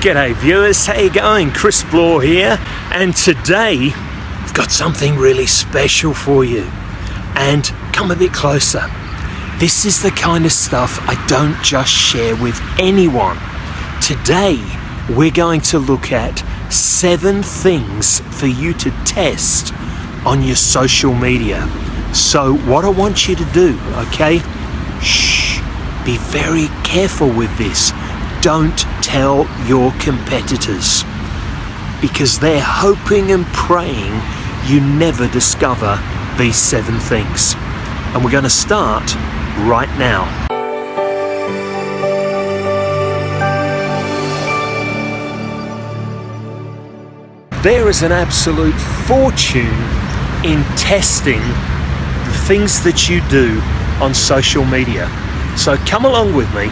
G'day viewers, how you going? Chris Bloor here, and today I've got something really special for you. And come a bit closer. This is the kind of stuff I don't just share with anyone. Today we're going to look at 7 things for you to test on your social media. So what I want you to do, okay? Shh, be very careful with this. Don't tell your competitors, because they're hoping and praying you never discover these 7 things. And we're going to start right now. There is an absolute fortune in testing the things that you do on social media. So come along with me.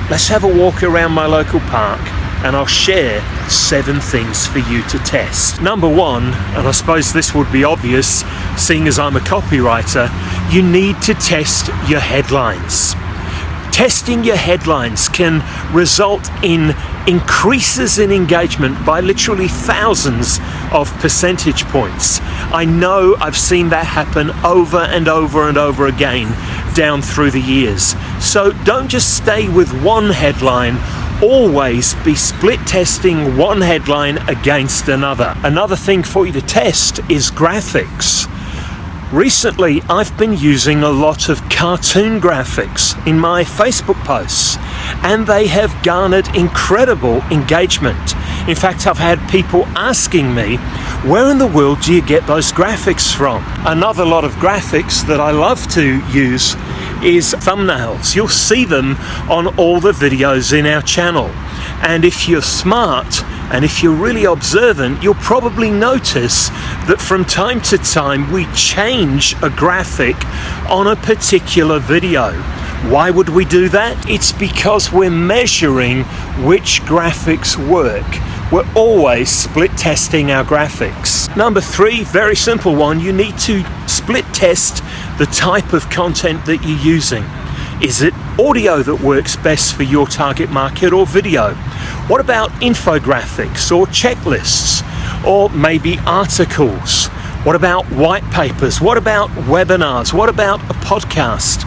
Let's have a walk around my local park and I'll share 7 things for you to test. Number 1, and I suppose this would be obvious seeing as I'm a copywriter, you need to test your headlines. Testing your headlines can result in increases in engagement by literally thousands of percentage points. I know I've seen that happen over and over and over again down through the years. So don't just stay with one headline, always be split testing one headline against another. Another thing for you to test is graphics. Recently, I've been using a lot of cartoon graphics in my Facebook posts, and they have garnered incredible engagement. In fact, I've had people asking me, where in the world do you get those graphics from? Another lot of graphics that I love to use is thumbnails. You'll see them on all the videos in our channel. And if you're smart and if you're really observant, you'll probably notice that from time to time we change a graphic on a particular video. Why would we do that? It's because we're measuring which graphics work. We're always split testing our graphics. Number 3, very simple one, you need to split test the type of content that you're using. Is it audio that works best for your target market, or video? What about infographics or checklists, or maybe articles? What about white papers? What about webinars? What about a podcast?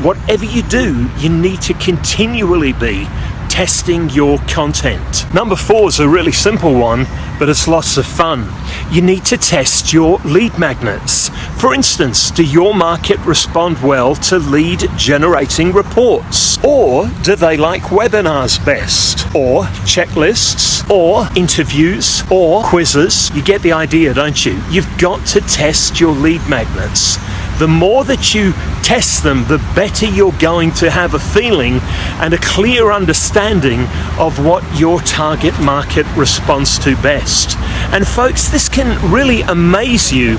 Whatever you do, you need to continually be testing your content. Number 4 is a really simple one, but it's lots of fun. You need to test your lead magnets. For instance, do your market respond well to lead generating reports? Or do they like webinars best? Or checklists? Or interviews? Or quizzes? You get the idea, don't you? You've got to test your lead magnets. The more that you test them, the better you're going to have a feeling and a clear understanding of what your target market responds to best. And folks, this can really amaze you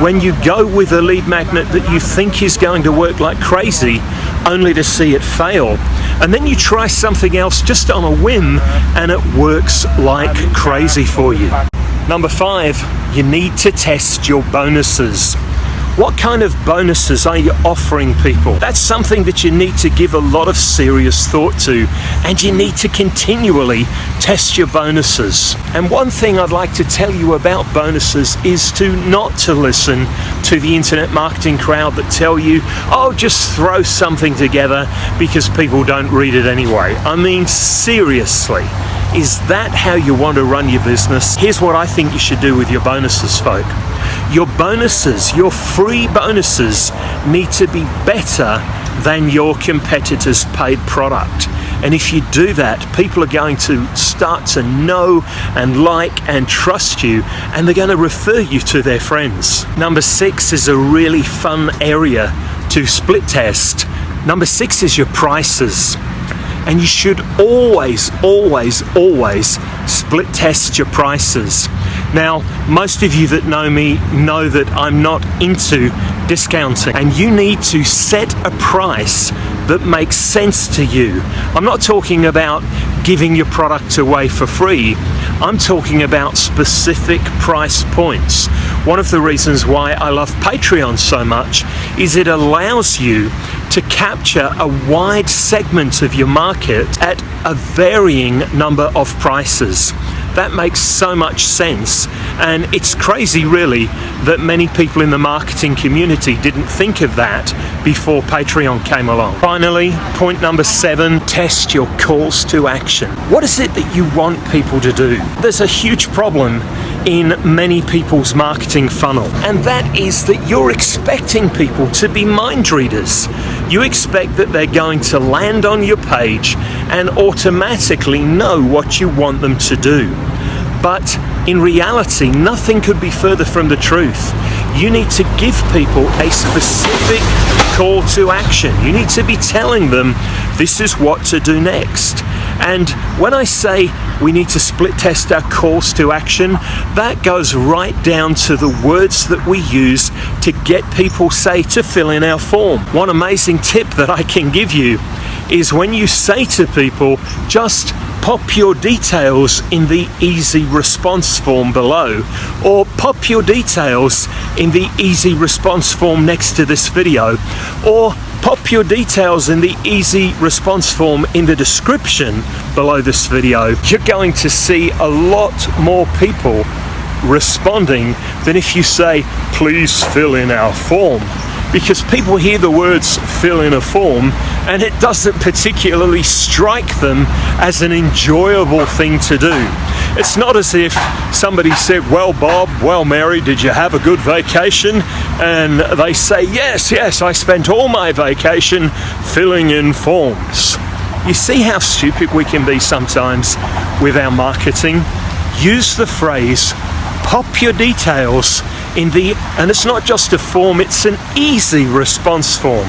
when you go with a lead magnet that you think is going to work like crazy, only to see it fail. And then you try something else just on a whim and it works like crazy for you. Number 5, you need to test your bonuses. What kind of bonuses are you offering people? That's something that you need to give a lot of serious thought to, and you need to continually test your bonuses. And one thing I'd like to tell you about bonuses is not to listen to the internet marketing crowd that tell you, oh, just throw something together because people don't read it anyway. I mean, seriously. Is that how you want to run your business? Here's what I think you should do with your bonuses, folk. Your bonuses, your free bonuses, need to be better than your competitor's paid product. And if you do that, people are going to start to know and like and trust you, and they're going to refer you to their friends. Number 6 is a really fun area to split test. Number 6 is your prices. And you should always, always, always split test your prices. Now, most of you that know me know that I'm not into discounting, and you need to set a price that makes sense to you. I'm not talking about giving your product away for free. I'm talking about specific price points. One of the reasons why I love Patreon so much is it allows you to capture a wide segment of your market at a varying number of prices. That makes so much sense, and it's crazy really that many people in the marketing community didn't think of that before Patreon came along. Finally, point number 7, test your calls to action. What is it that you want people to do? There's a huge problem in many people's marketing funnel, and that is that you're expecting people to be mind readers. You expect that they're going to land on your page and automatically know what you want them to do. But in reality, nothing could be further from the truth. You need to give people a specific call to action. You need to be telling them this is what to do next. And when I say we need to split test our calls to action, that goes right down to the words that we use to get people, say, to fill in our form. One amazing tip that I can give you is when you say to people, just pop your details in the easy response form below, or pop your details in the easy response form next to this video, or pop your details in the easy response form in the description below this video, you're going to see a lot more people responding than if you say, please fill in our form. Because people hear the words fill in a form and it doesn't particularly strike them as an enjoyable thing to do. It's not as if somebody said, well, Bob, well, Mary, did you have a good vacation? And they say, yes, I spent all my vacation filling in forms. You see how stupid we can be sometimes with our marketing? Use the phrase, pop your details in the, and it's not just a form, it's an easy response form.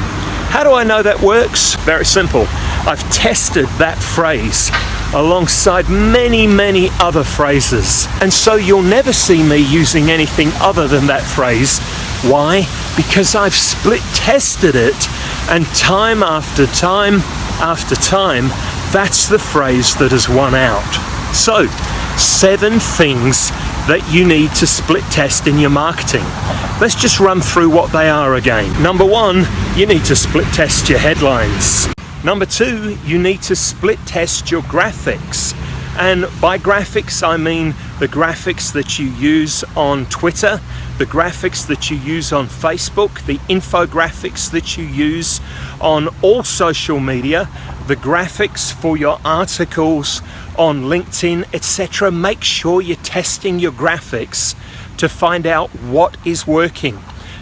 How do I know that works? Very simple. I've tested that phrase alongside many other phrases. And so you'll never see me using anything other than that phrase. Why? Because I've split tested it, and time after time after time, that's the phrase that has won out. So, 7 things that you need to split test in your marketing. Let's just run through what they are again. Number 1, you need to split test your headlines. Number 2, you need to split test your graphics. And by graphics, I mean the graphics that you use on Twitter, the graphics that you use on Facebook, the infographics that you use on all social media, the graphics for your articles on LinkedIn, etc. Make sure you're testing your graphics to find out what is working.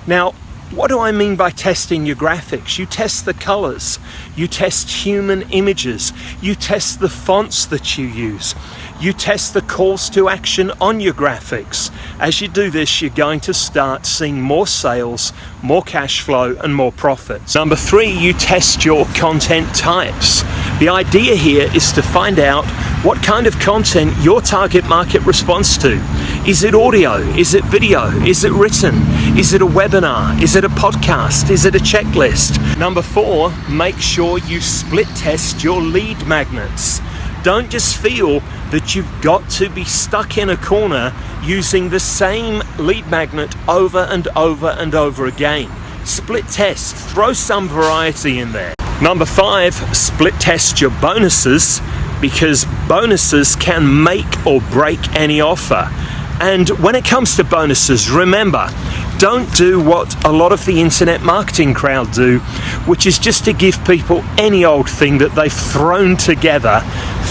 Now, what do I mean by testing your graphics? You test the colors, you test human images, you test the fonts that you use, you test the calls to action on your graphics. As you do this, you're going to start seeing more sales, more cash flow, and more profits. Number 3, you test your content types. The idea here is to find out what kind of content your target market responds to. Is it audio? Is it video? Is it written? Is it a webinar? Is it a podcast? Is it a checklist? Number 4, make sure you split test your lead magnets. Don't just feel that you've got to be stuck in a corner using the same lead magnet over and over and over again. Split test, throw some variety in there. Number 5, split test your bonuses, because bonuses can make or break any offer. And when it comes to bonuses, remember, don't do what a lot of the internet marketing crowd do, which is just to give people any old thing that they've thrown together,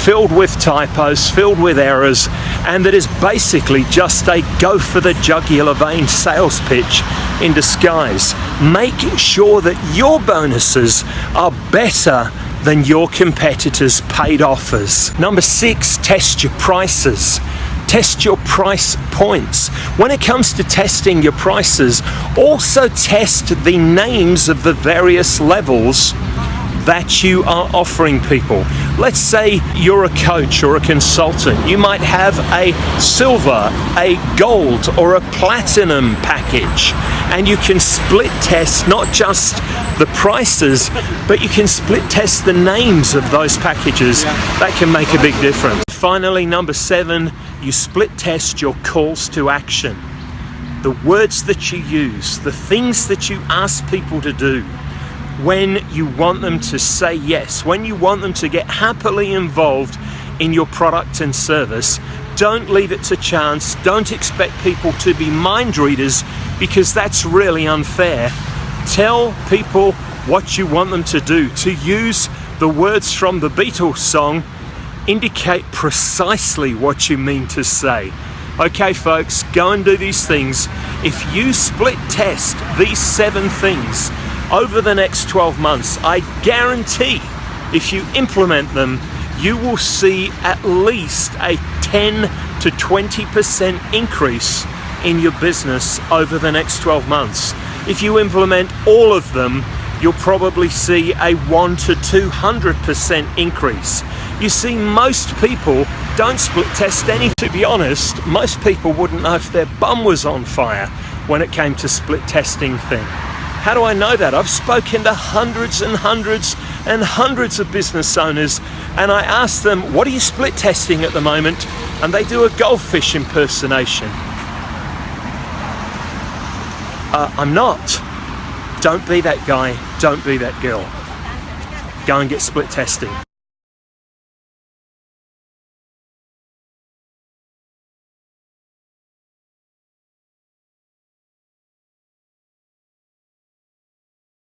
filled with typos, filled with errors, and that is basically just a go for the jugular vein sales pitch in disguise. Make sure that your bonuses are better than your competitors' paid offers. Number 6, test your prices. Test your price points. When it comes to testing your prices, also test the names of the various levels that you are offering people. Let's say you're a coach or a consultant. You might have a silver, a gold, or a platinum package. And you can split test not just the prices, but you can split test the names of those packages. That can make a big difference. Finally, number 7, you split test your calls to action. The words that you use, the things that you ask people to do. when you want them to say yes, when you want them to get happily involved in your product and service. Don't leave it to chance. Don't expect people to be mind readers, because that's really unfair. Tell people what you want them to do. To use the words from the Beatles song, indicate precisely what you mean to say. Okay folks, go and do these things. If you split test these 7 things over the next 12 months, I guarantee if you implement them, you will see at least a 10 to 20% increase in your business over the next 12 months. If you implement all of them, you'll probably see a 1 to 200% increase. You see, most people don't split test any. To be honest, most people wouldn't know if their bum was on fire when it came to split testing thing. How do I know that? I've spoken to hundreds and hundreds and hundreds of business owners, and I ask them, what are you split testing at the moment? And they do a goldfish impersonation. I'm not. Don't be that guy. Don't be that girl. Go and get split testing.